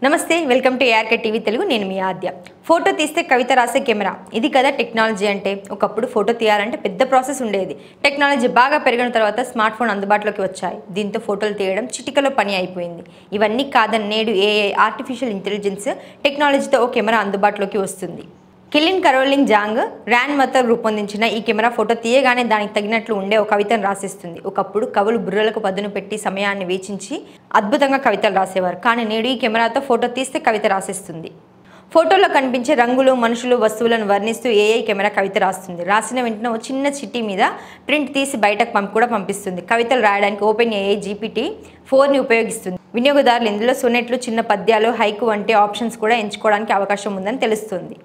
నమస్తే welcome to ARK TV Telugu నేను మీ ఆద్య photo తీస్తే కవిత రాసే కెమెరా ఇది కదా టెక్నాలజీ అంటే ఒకప్పుడు ఫోటో తీయాలంటే పెద్ద ప్రాసెస్ ఉండేది టెక్నాలజీ బాగా పెరిగిన తర్వాత స్మార్ట్ ఫోన్ అందుబాటులోకి వచ్చాయి దీంతో ఫోటోలు తీయడం చిటికలో పని అయిపోయింది ఇవన్నీ కాదని నేడు ఏఐ ఆర్టిఫిషియల్ ఇంటెలిజెన్స్ టెక్నాలజీతో ఓ కెమెరా అందుబాటులోకి వస్తుంది కిలిన్ కరోలింగ్ జాంగ్ ర్యాన్ మతర్ రూపొందించిన ఈ కెమెరా ఫోటో తీయగానే దానికి తగినట్లు ఉండే ఒక కవితను రాసిస్తుంది ఒకప్పుడు కవులు బుర్రలకు పదును పెట్టి సమయాన్ని వేచించి అద్భుతంగా కవితలు రాసేవారు కానీ నేడు ఈ కెమెరాతో ఫోటో తీస్తే కవిత రాసిస్తుంది ఫోటోలో కనిపించే రంగులు మనుషులు వస్తువులను వర్ణిస్తూ ఏఐ కెమెరా కవిత రాస్తుంది రాసిన వెంటనే ఒక చిన్న చిట్టి మీద ప్రింట్ తీసి బయటకు కూడా పంపిస్తుంది కవితలు రాయడానికి ఓపెన్ ఏఐ GPT-4ని ఉపయోగిస్తుంది వినియోగదారులు ఇందులో సొనెట్లు చిన్న పద్యాలు హైకు వంటి ఆప్షన్స్ కూడా ఎంచుకోవడానికి అవకాశం ఉందని తెలుస్తుంది